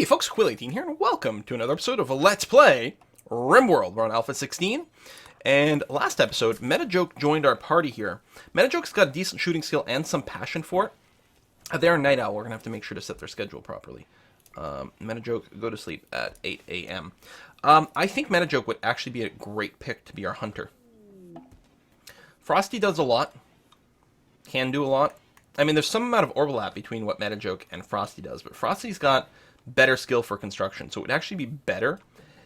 Hey folks, Quill18 here, and welcome to another episode of Let's Play Rimworld. We're on Alpha 16, and last episode, Metajoke joined our party here. Metajoke's got a decent shooting skill and some passion for it. They're a night owl, we're going to have to make sure to set their schedule properly. Metajoke, go to sleep at 8 a.m. I think Metajoke would actually be a great pick to be our hunter. Frosty does a lot, can do a lot. I mean, there's some amount of overlap between what Metajoke and Frosty does, but Frosty's got better skill for construction, so it would actually be better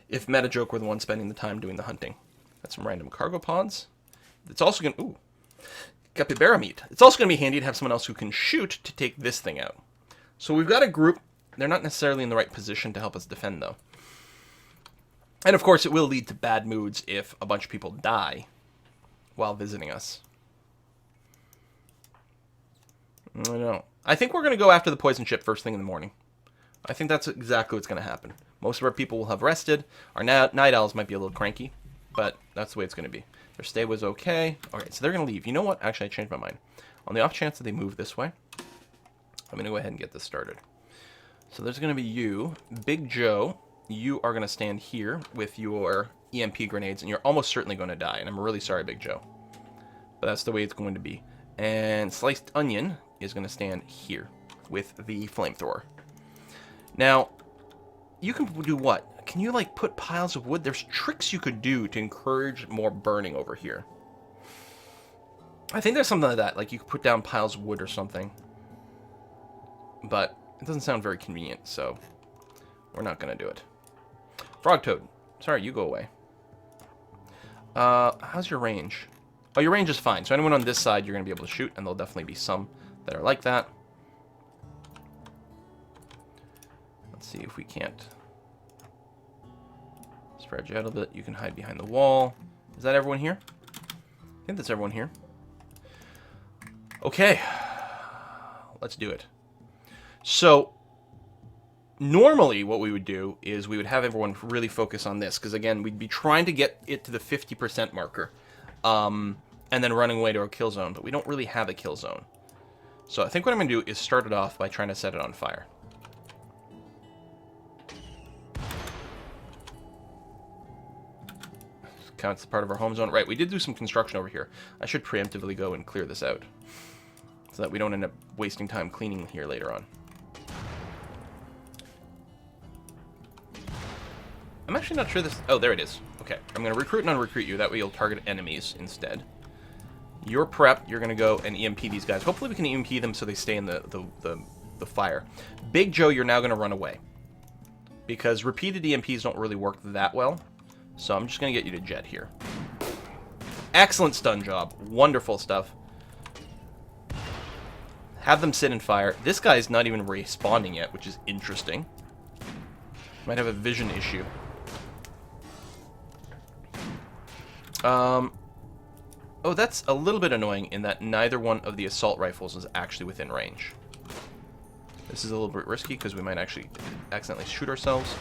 if Metajoke were the one spending the time doing the hunting. That's some random cargo pods. It's also going to... Ooh. Capybara meat. It's also going to be handy to have someone else who can shoot to take this thing out. So we've got a group. They're not necessarily in the right position to help us defend, though. And, of course, it will lead to bad moods if a bunch of people die while visiting us. I don't know. I think we're going to go after the poison ship first thing in the morning. I think that's exactly what's going to happen. Most of our people will have rested. Our night owls might be a little cranky, but that's the way it's going to be. Their stay was okay. Alright, so they're going to leave. You know what? Actually, I changed my mind. On the off chance that they move this way, I'm going to go ahead and get this started. So there's going to be you. Big Joe, you are going to stand here with your EMP grenades, and you're almost certainly going to die. And I'm really sorry, Big Joe. But that's the way it's going to be. And Sliced Onion is going to stand here with the flamethrower. Now, you can do what? Can you, like, put piles of wood? There's tricks you could do to encourage more burning over here. I think there's something like that. Like, you could put down piles of wood or something. But it doesn't sound very convenient, so we're not going to do it. Frog Toad. Sorry, you go away. How's your range? Oh, your range is fine. So anyone on this side, you're going to be able to shoot, and there'll definitely be some that are like that. Let's see if we can't spread you out a bit. You can hide behind the wall. Is that everyone here? I think that's everyone here. Okay. Let's do it. So, normally what we would do is we would have everyone really focus on this. Because, again, we'd be trying to get it to the 50% marker. And then running away to a kill zone. But we don't really have a kill zone. So I think what I'm going to do is start it off by trying to set it on fire. Counts as part of our home zone. Right, we did do some construction over here. I should preemptively go and clear this out, so that we don't end up wasting time cleaning here later on. I'm actually not sure this... Oh, there it is. Okay, I'm going to recruit and unrecruit you. That way you'll target enemies instead. You're prepped. You're going to go and EMP these guys. Hopefully we can EMP them so they stay in the fire. Big Joe, you're now going to run away, because repeated EMPs don't really work that well. So I'm just going to get you to jet here. Excellent stun job. Wonderful stuff. Have them sit and fire. This guy's not even respawning yet, which is interesting. Might have a vision issue. Oh, that's a little bit annoying in that neither one of the assault rifles is actually within range. This is a little bit risky because we might actually accidentally shoot ourselves.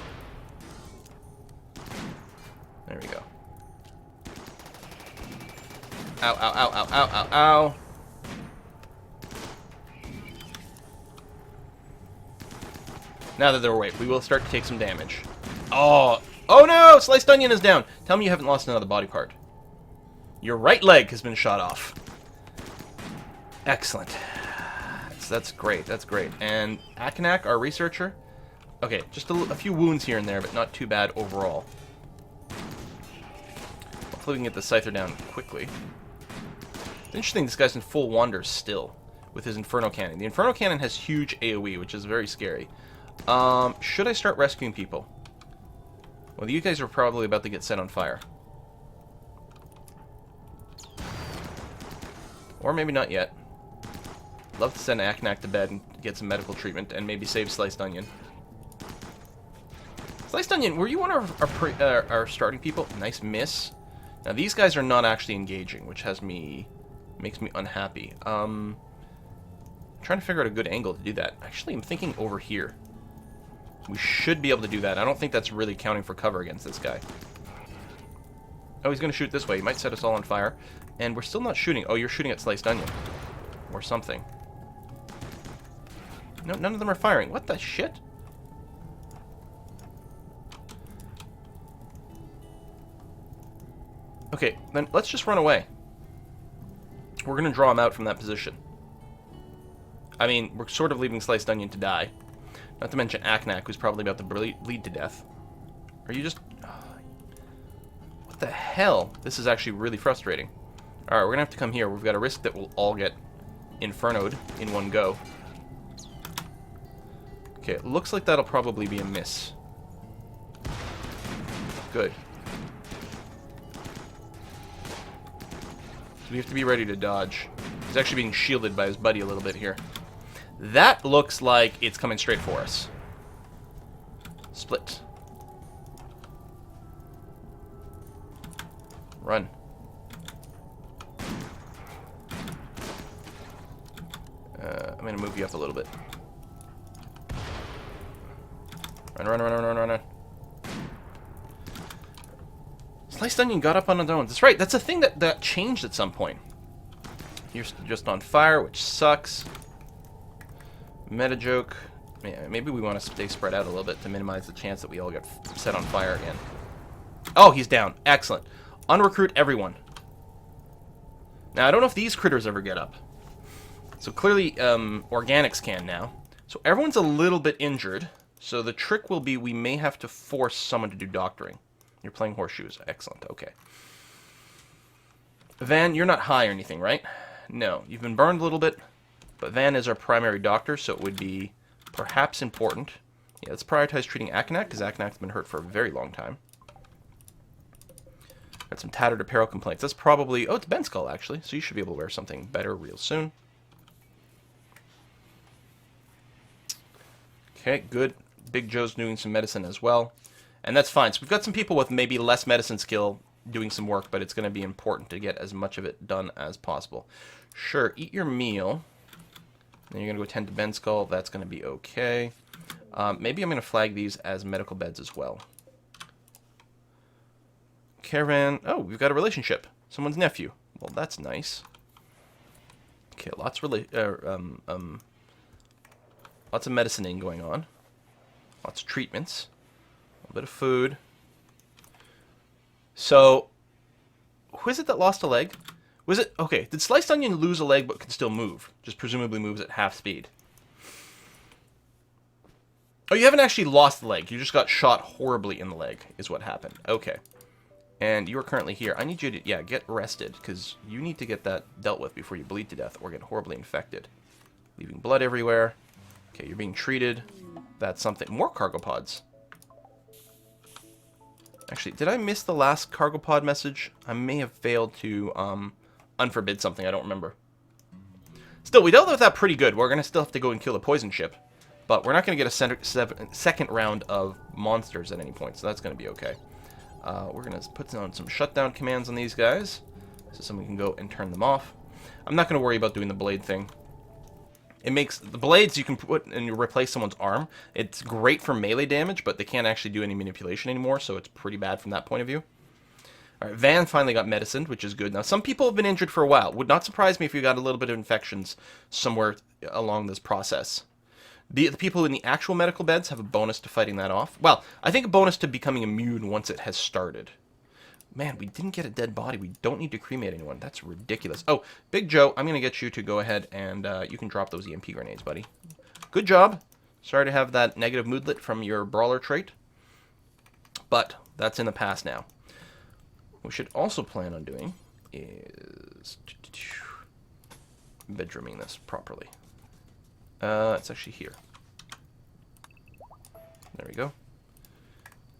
There we go. Ow, ow, ow, ow, ow, ow, ow. Now that they're awake, we will start to take some damage. Oh! Oh no! Sliced Onion is down! Tell me you haven't lost another body part. Your right leg has been shot off. Excellent. That's great, that's great. And Akanak, our researcher. Okay, just a few wounds here and there, but not too bad overall. Hopefully we can get the Scyther down quickly. It's interesting, this guy's in full wander still with his Inferno Cannon. The Inferno Cannon has huge AoE, which is very scary. Should I start rescuing people? Well, you guys are probably about to get set on fire. Or maybe not yet. Love to send Aknak to bed and get some medical treatment and maybe save Sliced Onion. Sliced Onion, were you one of our starting people? Nice miss. Now, these guys are not actually engaging, which makes me unhappy. Trying to figure out a good angle to do that. Actually, I'm thinking over here. We should be able to do that. I don't think that's really counting for cover against this guy. Oh, he's going to shoot this way. He might set us all on fire. And we're still not shooting. Oh, you're shooting at Sliced Onion. Or something. No, none of them are firing. What the shit? Okay, then let's just run away. We're going to draw him out from that position. I mean, we're sort of leaving Sliced Onion to die. Not to mention Aknak, who's probably about to bleed to death. Are you just... What the hell? This is actually really frustrating. Alright, we're going to have to come here. We've got a risk that we'll all get infernoed in one go. Okay, it looks like that'll probably be a miss. Good. So we have to be ready to dodge. He's actually being shielded by his buddy a little bit here. That looks like it's coming straight for us. Split. Run. I'm going to move you up a little bit. Run, run, run, run, run, run, run. Sliced Onion got up on his own. That's right, that's a thing that changed at some point. You're just on fire, which sucks. Meta joke. Yeah, maybe we want to stay spread out a little bit to minimize the chance that we all get set on fire again. Oh, he's down. Excellent. Unrecruit everyone. Now, I don't know if these critters ever get up. So clearly, organics can now. So everyone's a little bit injured. So the trick will be we may have to force someone to do doctoring. You're playing horseshoes. Excellent. Okay. Van, you're not high or anything, right? No. You've been burned a little bit. But Van is our primary doctor, so it would be perhaps important. Yeah, let's prioritize treating Aknak, because Aknak's been hurt for a very long time. Got some tattered apparel complaints. That's probably... Oh, it's Ben Skull, actually. So you should be able to wear something better real soon. Okay, good. Big Joe's doing some medicine as well. And that's fine. So we've got some people with maybe less medicine skill doing some work, but it's going to be important to get as much of it done as possible. Sure, eat your meal. Then you're going to go tend to Ben Skull. That's going to be okay. Maybe I'm going to flag these as medical beds as well. Caravan. Oh, we've got a relationship. Someone's nephew. Well, that's nice. Okay, lots of medicining going on. Lots of treatments. A little bit of food. So, who is it that lost a leg? Was it... Okay, did Sliced Onion lose a leg but can still move? Just presumably moves at half speed. Oh, you haven't actually lost the leg. You just got shot horribly in the leg, is what happened. Okay. And you are currently here. I need you to, yeah, get rested, because you need to get that dealt with before you bleed to death or get horribly infected. Leaving blood everywhere. Okay, you're being treated. That's something. More cargo pods. Actually, did I miss the last cargo pod message? I may have failed to unforbid something. I don't remember. Still, we dealt with that pretty good. We're going to still have to go and kill the poison ship. But we're not going to get a second round of monsters at any point, so that's going to be okay. We're going to put down some shutdown commands on these guys, so someone can go and turn them off. I'm not going to worry about doing the blade thing. It makes the blades you can put and you replace someone's arm. It's great for melee damage, but they can't actually do any manipulation anymore, so it's pretty bad from that point of view. Alright, Van finally got medicined, which is good. Now, some people have been injured for a while. Would not surprise me if you got a little bit of infections somewhere along this process. The people in the actual medical beds have a bonus to fighting that off. Well, I think a bonus to becoming immune once it has started. Man, we didn't get a dead body. We don't need to cremate anyone. That's ridiculous. Oh, Big Joe, I'm going to get you to go ahead and you can drop those EMP grenades, buddy. Good job. Sorry to have that negative moodlet from your brawler trait. But that's in the past now. What we should also plan on doing is bedrooming this properly. It's actually here. There we go.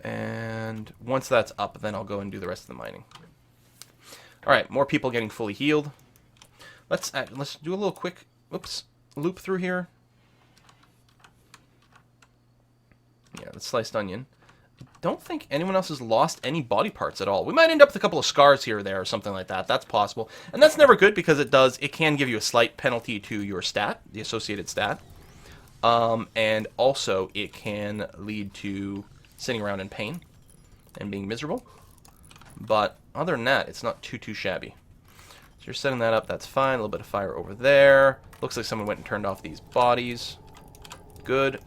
And once that's up, then I'll go and do the rest of the mining. Alright, more people getting fully healed. Let's do a little quick loop through here. Yeah, the Sliced Onion. I don't think anyone else has lost any body parts at all. We might end up with a couple of scars here or there or something like that. That's possible. And that's never good because it can give you a slight penalty to your stat, the associated stat. And also it can lead to sitting around in pain and being miserable. But other than that, it's not too shabby. So you're setting that up, that's fine. A little bit of fire over there. Looks like someone went and turned off these bodies. Good. At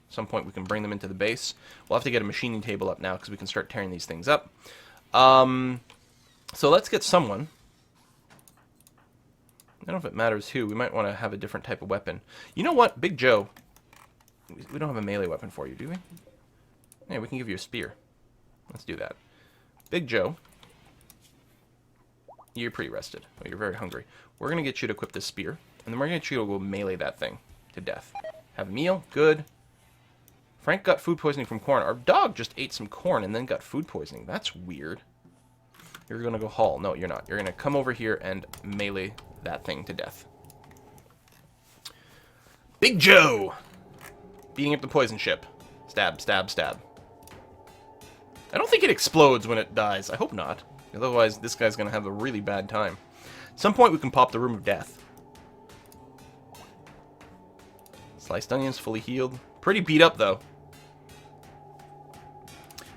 some point we can bring them into the base. We'll have to get a machining table up now because we can start tearing these things up. So let's get someone. I don't know if it matters who. We might want to have a different type of weapon. You know what? Big Joe. We don't have a melee weapon for you, do we? Yeah, we can give you a spear. Let's do that. Big Joe. You're pretty rested. Oh, you're very hungry. We're going to get you to equip this spear. And then we're going to get you to go melee that thing to death. Have a meal. Good. Frank got food poisoning from corn. Our dog just ate some corn and then got food poisoning. That's weird. You're going to go haul. No, you're not. You're going to come over here and melee that thing to death. Big Joe! Beating up the poison ship. Stab, stab, stab. I don't think it explodes when it dies. I hope not. Otherwise, this guy's going to have a really bad time. At some point, we can pop the Room of Death. Sliced onions, fully healed. Pretty beat up, though.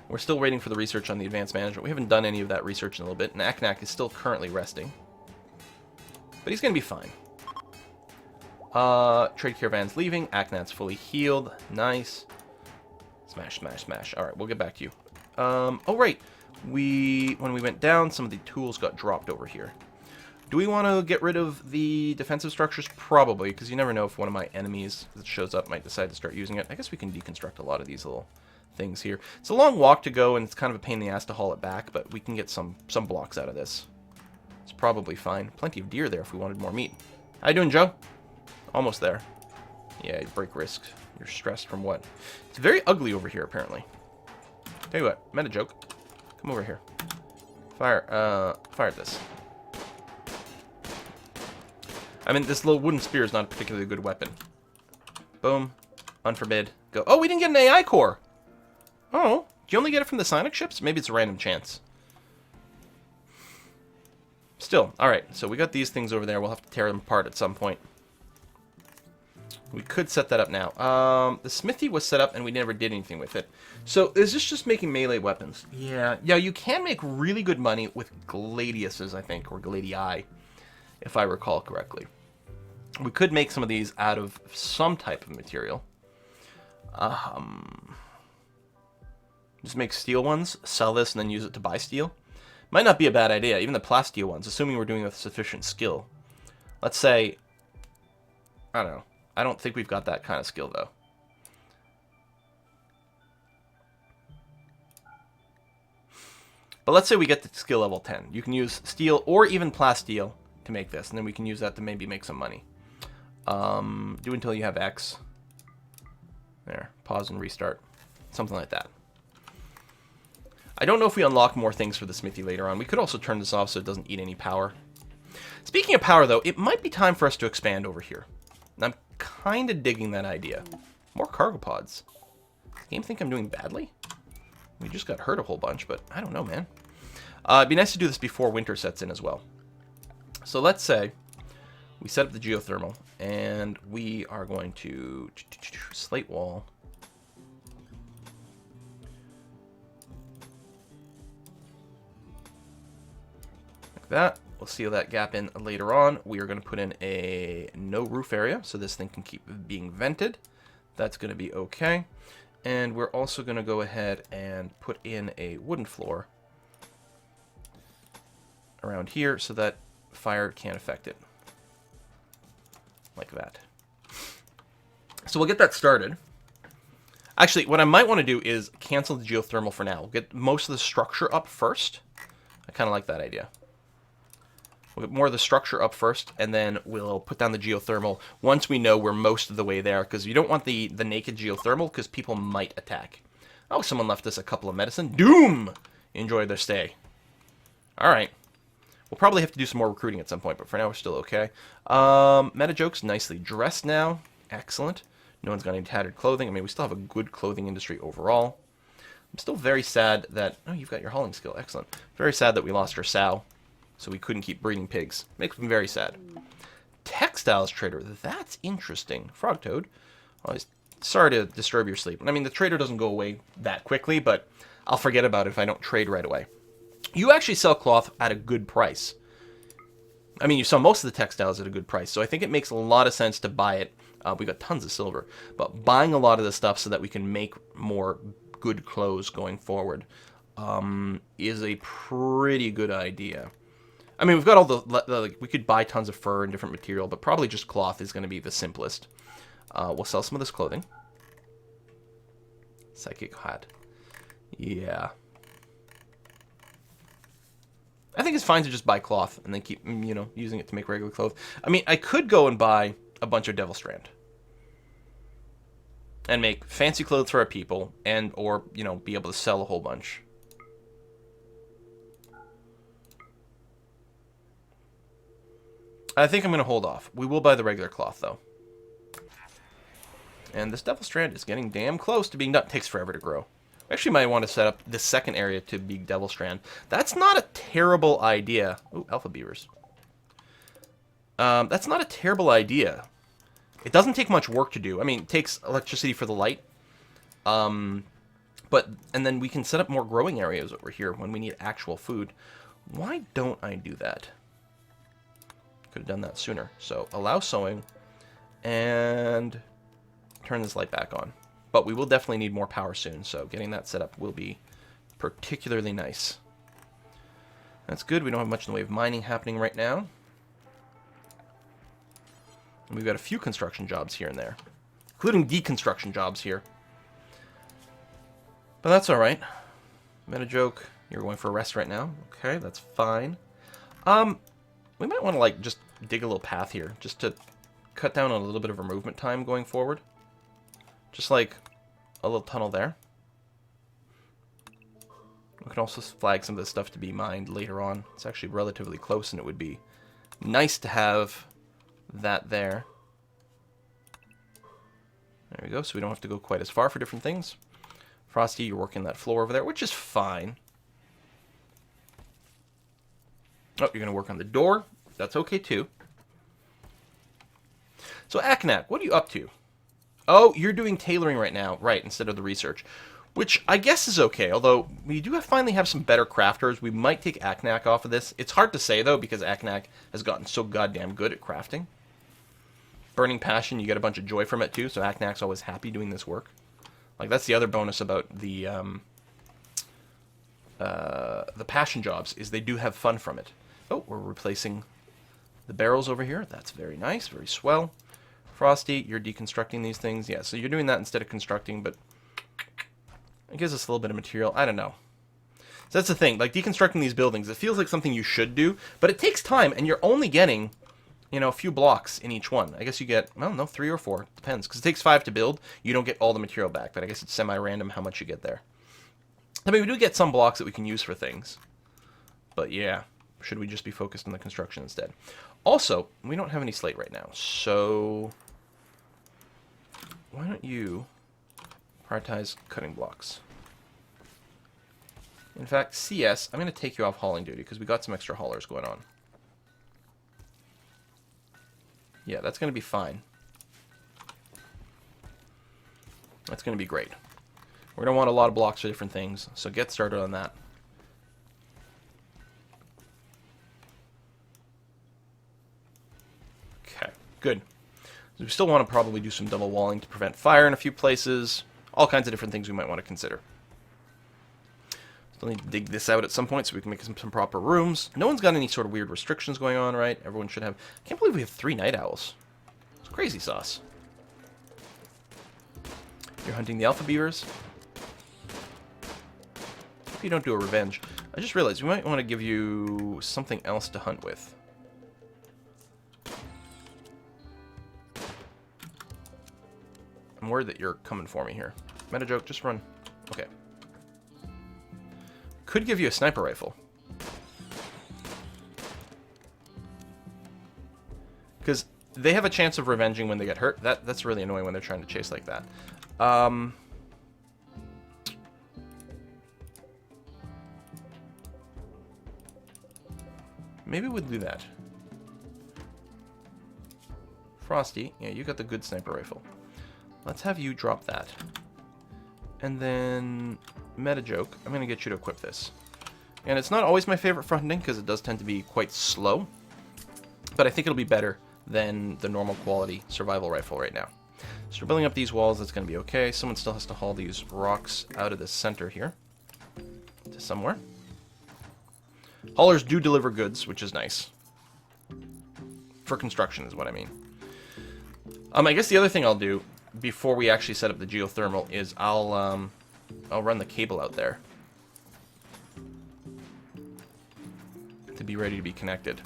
We're still waiting for the research on the advanced management. We haven't done any of that research in a little bit. And Aknak is still currently resting. But he's going to be fine. Trade caravan's leaving. Aknak's fully healed. Nice. Smash, smash, smash. Alright, we'll get back to you. Oh, right. When we went down, some of the tools got dropped over here. Do we want to get rid of the defensive structures? Probably, because you never know if one of my enemies that shows up might decide to start using it. I guess we can deconstruct a lot of these little things here. It's a long walk to go, and it's kind of a pain in the ass to haul it back, but we can get some blocks out of this. It's probably fine. Plenty of deer there if we wanted more meat. How you doing, Joe? Almost there. Yeah, you break risk. You're stressed from what? It's very ugly over here, apparently. Tell you what, meta joke. Come over here. Fire at this. I mean, this little wooden spear is not a particularly good weapon. Boom. Unforbid. Go. Oh, we didn't get an AI core. Oh, do you only get it from the Sonic ships? Maybe it's a random chance. Still, alright, so we got these things over there. We'll have to tear them apart at some point. We could set that up now. The smithy was set up and we never did anything with it. So is this just making melee weapons? Yeah, you can make really good money with gladiuses, I think, or gladii, if I recall correctly. We could make some of these out of some type of material. Just make steel ones, sell this, and then use it to buy steel. Might not be a bad idea, even the plasteel ones, assuming we're doing it with sufficient skill. Let's say, I don't know. I don't think we've got that kind of skill, though. But let's say we get to skill level 10. You can use steel or even plasteel to make this, and then we can use that to maybe make some money. Do until you have X. There. Pause and restart. Something like that. I don't know if we unlock more things for the smithy later on. We could also turn this off so it doesn't eat any power. Speaking of power, though, it might be time for us to expand over here. I'm kind of digging that idea. More cargo pods. Does the game think I'm doing badly? We just got hurt a whole bunch, but I don't know, man. It'd be nice to do this before winter sets in as well. So let's say we set up the geothermal, and we are going to slate wall. Like that. We'll seal that gap in later on. We are going to put in a no roof area, so this thing can keep being vented. That's going to be okay. And we're also going to go ahead and put in a wooden floor around here so that fire can't affect it. Like that. So we'll get that started. Actually, what I might want to do is cancel the geothermal for now. We'll get most of the structure up first. I kind of like that idea. We'll get more of the structure up first, and then we'll put down the geothermal once we know we're most of the way there, because you don't want the naked geothermal, because people might attack. Oh, someone left us a couple of medicine. Doom! Enjoy their stay. Alright. We'll probably have to do some more recruiting at some point, but for now we're still okay. Meta jokes, nicely dressed now. Excellent. No one's got any tattered clothing. I mean, we still have a good clothing industry overall. I'm still very sad that... Oh, you've got your hauling skill. Excellent. Very sad that we lost our sow. So we couldn't keep breeding pigs. Makes me very sad. Textiles trader. That's interesting. Frog Toad. Sorry to disturb your sleep. I mean, the trader doesn't go away that quickly, but I'll forget about it if I don't trade right away. You actually sell cloth at a good price. I mean, you sell most of the textiles at a good price, so I think it makes a lot of sense to buy it. We got tons of silver, but buying a lot of this stuff so that we can make more good clothes going forward is a pretty good idea. I mean, we've got all like, we could buy tons of fur and different material, but probably just cloth is going to be the simplest. We'll sell some of this clothing. Psychic hat. Yeah. I think it's fine to just buy cloth and then keep, you know, using it to make regular clothes. I mean, I could go and buy a bunch of Devil Strand. And make fancy clothes for our people, and, or, you know, be able to sell a whole bunch. I think I'm going to hold off. We will buy the regular cloth, though. And this Devil Strand is getting damn close to being done. It takes forever to grow. We actually might want to set up the second area to be Devil Strand. That's not a terrible idea. Ooh, Alpha Beavers. That's not a terrible idea. It doesn't take much work to do. I mean, it takes electricity for the light. And then we can set up more growing areas over here when we need actual food. Why don't I do that? Could have done that sooner. So, allow sowing. And turn this light back on. But we will definitely need more power soon, so getting that set up will be particularly nice. That's good. We don't have much in the way of mining happening right now. And we've got a few construction jobs here and there, including deconstruction jobs here. But that's all right. Meta joke. You're going for a rest right now. Okay, that's fine. We might want to like just dig a little path here, just to cut down on a little bit of our movement time going forward. Just like a little tunnel there. We can also flag some of this stuff to be mined later on. It's actually relatively close, and it would be nice to have that there. There we go, so we don't have to go quite as far for different things. Frosty, you're working that floor over there, which is fine. Oh, you're going to work on the door. That's okay, too. So, Aknak, what are you up to? Oh, you're doing tailoring right now, right, instead of the research. Which I guess is okay, although we do finally have some better crafters. We might take Aknak off of this. It's hard to say, though, because Aknak has gotten so goddamn good at crafting. Burning Passion, you get a bunch of joy from it, too, so Aknak's always happy doing this work. Like, that's the other bonus about the passion jobs, is they do have fun from it. Oh, we're replacing the barrels over here. That's very nice, very swell. Frosty, you're deconstructing these things. Yeah, so you're doing that instead of constructing, but it gives us a little bit of material. I don't know. So that's the thing. Like, deconstructing these buildings, it feels like something you should do, but it takes time, and you're only getting, you know, a few blocks in each one. I guess you get, I don't know, 3 or 4. Depends, because it takes 5 to build. You don't get all the material back, but I guess it's semi-random how much you get there. I mean, we do get some blocks that we can use for things. But yeah, should we just be focused on the construction instead? Also, we don't have any slate right now, so why don't you prioritize cutting blocks? In fact, CS, I'm going to take you off hauling duty because we got some extra haulers going on. Yeah, that's going to be fine. That's going to be great. We're going to want a lot of blocks for different things, so get started on that. Okay, good. We still want to probably do some double walling to prevent fire in a few places. All kinds of different things we might want to consider. Still need to dig this out at some point so we can make some proper rooms. No one's got any sort of weird restrictions going on, right? Everyone should have... I can't believe we have 3 night owls. It's crazy sauce. You're hunting the alpha beavers. Hope you don't do a revenge. I just realized we might want to give you something else to hunt with. I'm worried that you're coming for me here. Meta joke, just run. Okay. Could give you a sniper rifle. Because they have a chance of revenging when they get hurt. That's really annoying when they're trying to chase like that. Maybe we'll do that. Frosty, yeah, you got the good sniper rifle. Let's have you drop that. And then, meta joke, I'm going to get you to equip this. And it's not always my favorite for hunting, because it does tend to be quite slow. But I think it'll be better than the normal quality survival rifle right now. So we're building up these walls, that's going to be okay. Someone still has to haul these rocks out of the center here. to somewhere. Haulers do deliver goods, which is nice. For construction is what I mean. I guess the other thing I'll do before we actually set up the geothermal is I'll run the cable out there to be ready to be connected.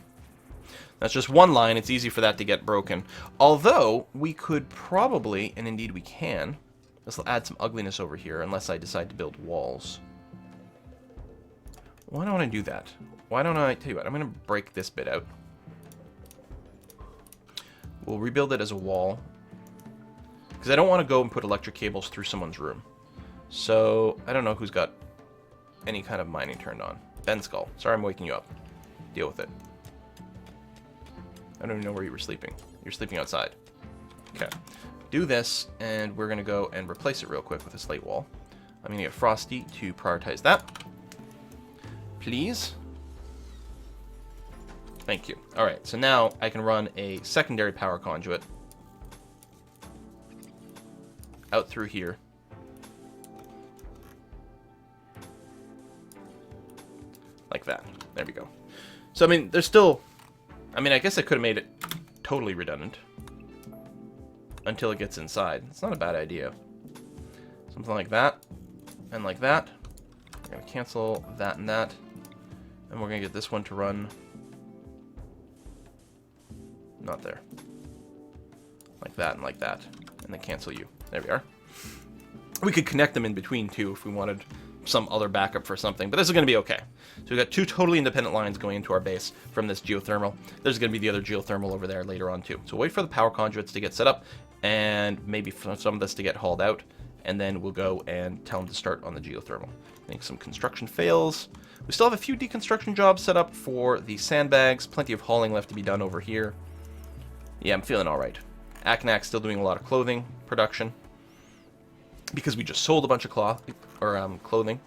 That's just one line. It's easy for that to get broken. Although, we could probably, and indeed we can, this will add some ugliness over here unless I decide to build walls. Why don't I do that? Why don't I, tell you what, I'm going to break this bit out. We'll rebuild it as a wall. Because I don't want to go and put electric cables through someone's room. So, I don't know who's got any kind of mining turned on. Ben Skull. Sorry I'm waking you up. Deal with it. I don't even know where you were sleeping. You're sleeping outside. Okay. Do this, and we're going to go and replace it real quick with a slate wall. I'm going to get Frosty to prioritize that. Please. Thank you. Alright, so now I can run a secondary power conduit out through here. Like that. There we go. So, I mean, there's still... I mean, I guess I could have made it totally redundant until it gets inside. It's not a bad idea. Something like that and like that. We're going to cancel that and that. And we're going to get this one to run... not there. Like that and like that. And then cancel you. There we are. We could connect them in between, too, if we wanted some other backup for something. But this is going to be okay. So we've got two totally independent lines going into our base from this geothermal. There's going to be the other geothermal over there later on, too. So wait for the power conduits to get set up, and maybe some of this to get hauled out. And then we'll go and tell them to start on the geothermal. Make some construction fails. We still have a few deconstruction jobs set up for the sandbags. Plenty of hauling left to be done over here. Yeah, I'm feeling all right. Aknak's still doing a lot of clothing production because we just sold a bunch of cloth or clothing.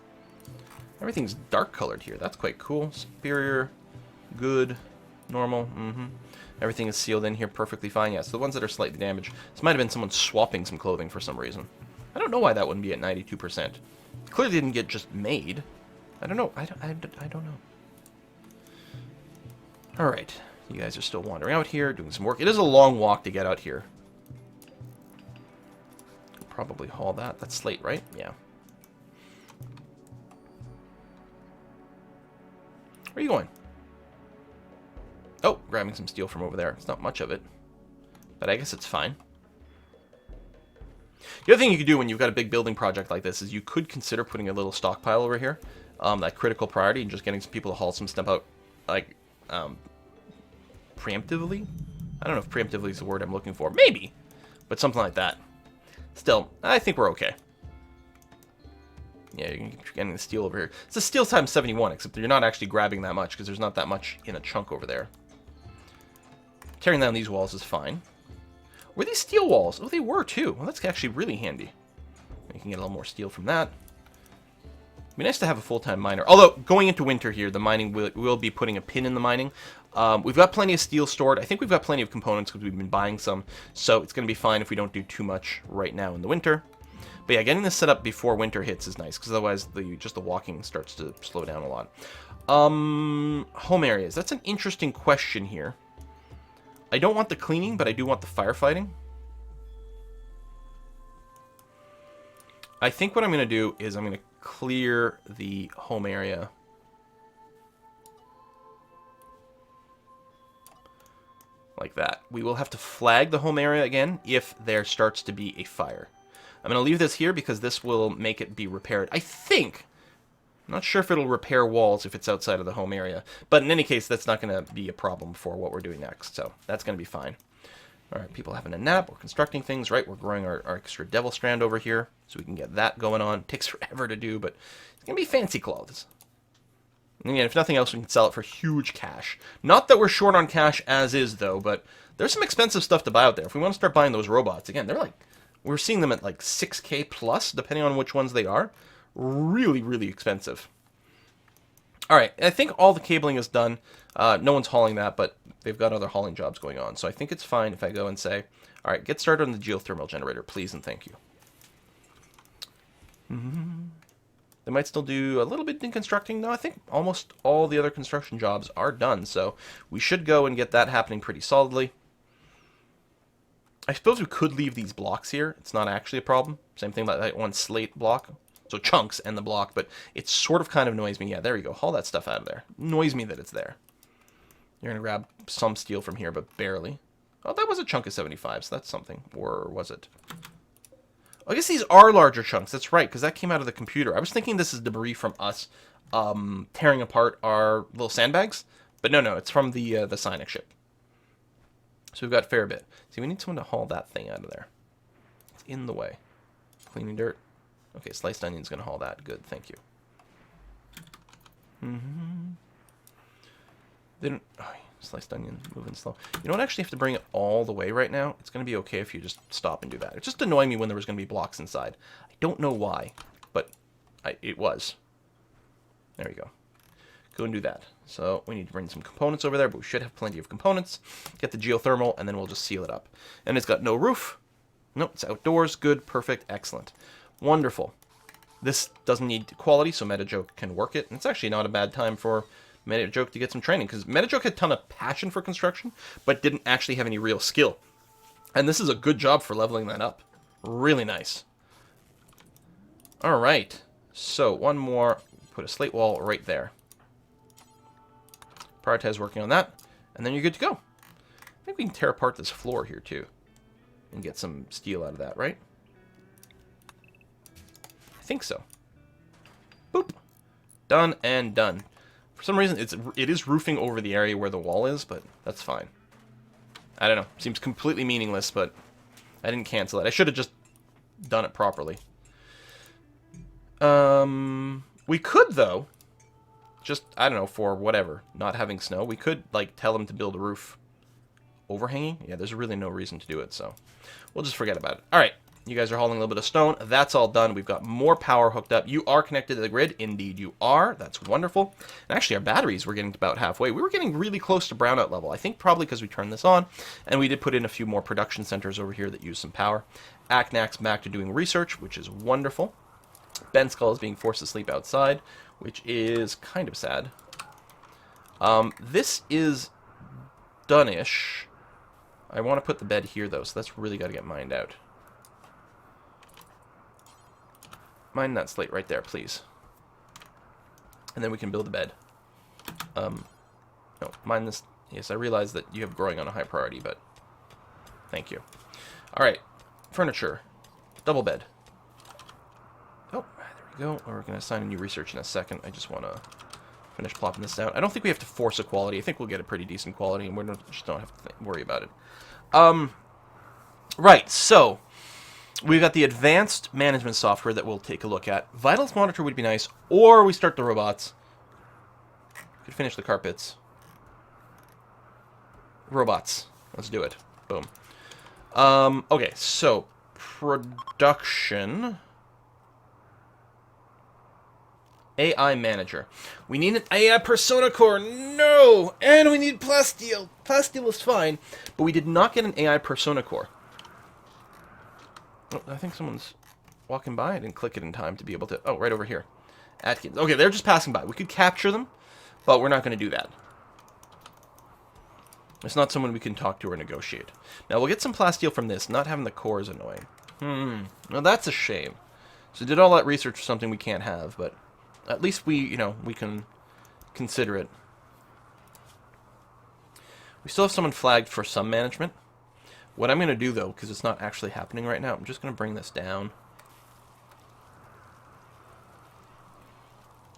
Everything's dark colored here. That's quite cool. Superior, good, normal. Everything is sealed in here perfectly fine. Yes, the ones that are slightly damaged. This might have been someone swapping some clothing for some reason. I don't know why that wouldn't be at 92%. It clearly didn't get just made. I don't know. I don't know. All right. You guys are still wandering out here, doing some work. It is a long walk to get out here. Probably haul that. That's slate, right? Yeah. Where are you going? Oh, grabbing some steel from over there. It's not much of it, but I guess it's fine. The other thing you could do when you've got a big building project like this is you could consider putting a little stockpile over here, that critical priority, and just getting some people to haul some stuff out, like, preemptively? I don't know if preemptively is the word I'm looking for. Maybe, but something like that. Still, I think we're okay. Yeah, you can keep getting the steel over here. It's a steel times 71, except you're not actually grabbing that much because there's not that much in a chunk over there. Tearing down these walls is fine. Were these steel walls? Oh, they were too. Well, that's actually really handy. You can get a little more steel from that. It'd be nice to have a full-time miner. Although, going into winter here, the mining will be putting a pin in the mining. We've got plenty of steel stored. I think we've got plenty of components because we've been buying some. So it's going to be fine if we don't do too much right now in the winter. But yeah, getting this set up before winter hits is nice because otherwise just the walking starts to slow down a lot. Home areas. That's an interesting question here. I don't want the cleaning, but I do want the firefighting. I think what I'm going to do is I'm going to clear the home area. Like that. We will have to flag the home area again if there starts to be a fire. I'm going to leave this here because this will make it be repaired. I think. I'm not sure if it'll repair walls if it's outside of the home area. But in any case, that's not going to be a problem for what we're doing next. So that's going to be fine. All right, people having a nap. We're constructing things, right? We're growing our extra devil strand over here so we can get that going on. It takes forever to do, but it's going to be fancy clothes. And again, if nothing else, we can sell it for huge cash. Not that we're short on cash as is, though, but there's some expensive stuff to buy out there. If we want to start buying those robots, again, they're like, we're seeing them at like 6K plus, depending on which ones they are. Really, really expensive. All right, I think all the cabling is done. No one's hauling that, but they've got other hauling jobs going on. So I think it's fine if I go and say, all right, get started on the geothermal generator, please and thank you. They might still do a little bit in constructing. No, I think almost all the other construction jobs are done, so we should go and get that happening pretty solidly. I suppose we could leave these blocks here. It's not actually a problem. Same thing like that one slate block. So chunks and the block, but it sort of kind of annoys me. Yeah, there you go. Haul that stuff out of there. Annoys me that it's there. You're going to grab some steel from here, but barely. Oh, that was a chunk of 75, so that's something. Or was it? I guess these are larger chunks. That's right, because that came out of the computer. I was thinking this is debris from us tearing apart our little sandbags. But no, it's from the Cynic ship. So we've got a fair bit. See, we need someone to haul that thing out of there. It's in the way. Cleaning dirt. Okay, sliced onion's going to haul that. Good, thank you. Sliced onion, moving slow. You don't actually have to bring it all the way right now. It's going to be okay if you just stop and do that. It's just annoying me when there was going to be blocks inside. I don't know why, but it was. There we go. Go and do that. So we need to bring some components over there, but we should have plenty of components. Get the geothermal, and then we'll just seal it up. And it's got no roof. Nope, it's outdoors. Good, perfect, excellent. Wonderful. This doesn't need quality, so Metajoke can work it. And it's actually not a bad time for Metajoke to get some training, because Metajoke had a ton of passion for construction, but didn't actually have any real skill. And this is a good job for leveling that up. Really nice. Alright. So, one more. Put a slate wall right there. Prioritize working on that, and then you're good to go. I think we can tear apart this floor here, too, and get some steel out of that, right? I think so. Boop. Done and done. For some reason, it is roofing over the area where the wall is, but that's fine. I don't know. Seems completely meaningless, but I didn't cancel it. I should have just done it properly. We could, though, just, I don't know, for whatever, not having snow, we could, like, tell them to build a roof overhanging. Yeah, there's really no reason to do it, so we'll just forget about it. All right. You guys are hauling a little bit of stone. That's all done. We've got more power hooked up. You are connected to the grid. Indeed, you are. That's wonderful. And actually, our batteries, we're getting to about halfway. We were getting really close to brownout level. I think probably because we turned this on. And we did put in a few more production centers over here that use some power. Aknak's back to doing research, which is wonderful. Ben Skull is being forced to sleep outside, which is kind of sad. This is done-ish. I want to put the bed here, though, so that's really got to get mined out. Mine that slate right there, please. And then we can build a bed. No, mine this. Yes, I realize that you have growing on a high priority, but thank you. All right, furniture, double bed. Oh, there we go. We're going to assign a new research in a second. I just want to finish plopping this down. I don't think we have to force a quality. I think we'll get a pretty decent quality, and we just don't have to worry about it. Right, so we've got the advanced management software that we'll take a look at. Vitals monitor would be nice, or we start the robots. Could finish the carpets. Robots. Let's do it. Boom. Okay, so production. AI manager. We need an AI persona core. No! And we need plasteel. Plasteel is fine, but we did not get an AI persona core. Oh, I think someone's walking by. I didn't click it in time to be able to... Oh, right over here. Atkins. Okay, they're just passing by. We could capture them, but we're not going to do that. It's not someone we can talk to or negotiate. Now, we'll get some plasteel from this. Not having the core is annoying. Well, that's a shame. So did all that research for something we can't have, but at least we can consider it. We still have someone flagged for some management. What I'm going to do, though, because it's not actually happening right now, I'm just going to bring this down.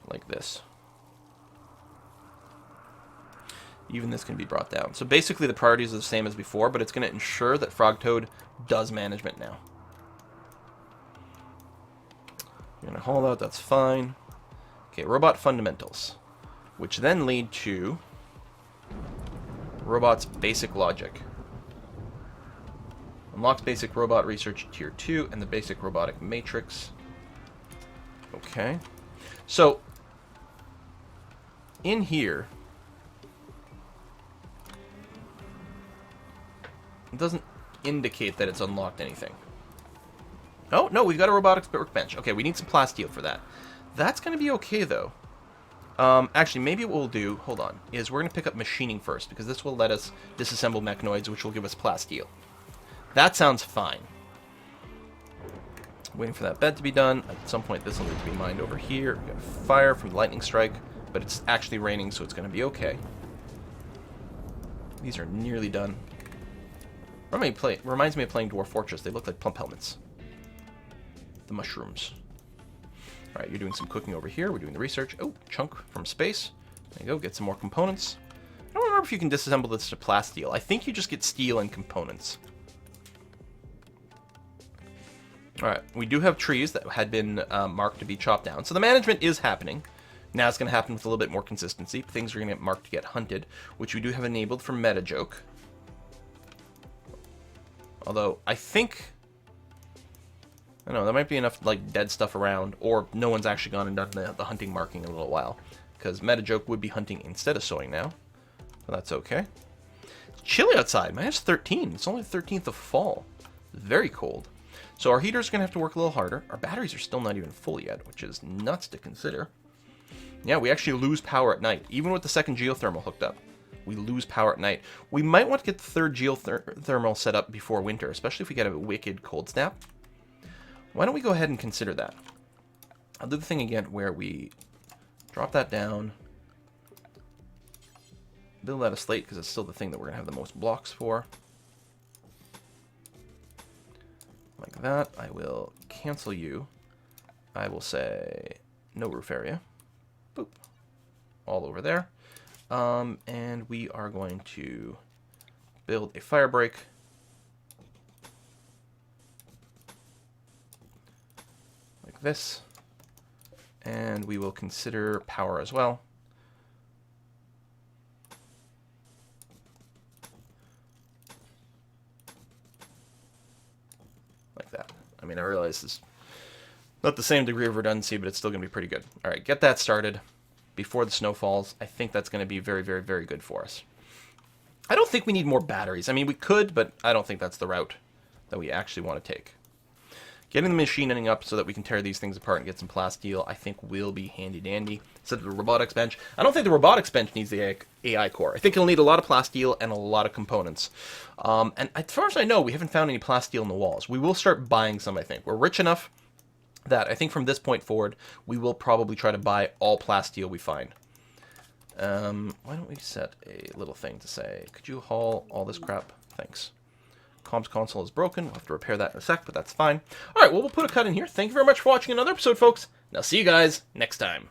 Like this. Even this can be brought down. So basically the priorities are the same as before, but it's going to ensure that Frogtoad does management now. You're going to haul out, that's fine. Okay, robot fundamentals. Which then lead to robot's basic logic. Unlocks basic robot research tier 2 and the basic robotic matrix. Okay. So, in here, it doesn't indicate that it's unlocked anything. Oh, no, we've got a robotics workbench. Okay, we need some plasteel for that. That's going to be okay, though. Actually, maybe what we'll do, hold on, is we're going to pick up machining first, because this will let us disassemble mechanoids, which will give us plasteel. That sounds fine. Waiting for that bed to be done. At some point, this will need to be mined over here. We got fire from the lightning strike, but it's actually raining, so it's going to be okay. These are nearly done. Reminds me of playing Dwarf Fortress. They look like plump helmets. The mushrooms. Alright, you're doing some cooking over here. We're doing the research. Oh, chunk from space. There you go, get some more components. I don't remember if you can disassemble this to plasteel. I think you just get steel and components. Alright, we do have trees that had been marked to be chopped down. So the management is happening. Now it's going to happen with a little bit more consistency. Things are going to get marked to get hunted, which we do have enabled for MetaJoke. Although, I think... I don't know, there might be enough like dead stuff around, or no one's actually gone and done the hunting marking in a little while. Because MetaJoke would be hunting instead of sowing now. So that's okay. It's chilly outside, -13. It's only the 13th of fall. Very cold. So our heaters are going to have to work a little harder. Our batteries are still not even full yet, which is nuts to consider. Yeah, we actually lose power at night. Even with the second geothermal hooked up, we lose power at night. We might want to get the third geothermal set up before winter, especially if we get a wicked cold snap. Why don't we go ahead and consider that? I'll do the thing again where we drop that down, build out a slate because it's still the thing that we're going to have the most blocks for. Like that. I will cancel you. I will say no roof area. Boop. All over there. And we are going to build a fire break. Like this. And we will consider power as well. Like that. I mean, I realize this is not the same degree of redundancy, but it's still going to be pretty good. All right, get that started before the snow falls. I think that's going to be very, very, very good for us. I don't think we need more batteries. I mean, we could, but I don't think that's the route that we actually want to take. Getting the machining up so that we can tear these things apart and get some plasteel, I think will be handy-dandy. Instead of the robotics bench. I don't think the robotics bench needs the AI core. I think it'll need a lot of plasteel and a lot of components. And as far as I know, we haven't found any plasteel in the walls. We will start buying some, I think. We're rich enough that I think from this point forward, we will probably try to buy all plasteel we find. Why don't we set a little thing to say, could you haul all this crap? Thanks. Comms console is broken. We'll have to repair that in a sec, but that's fine. All right, well, we'll put a cut in here. Thank you very much for watching another episode, folks. And I'll see you guys next time.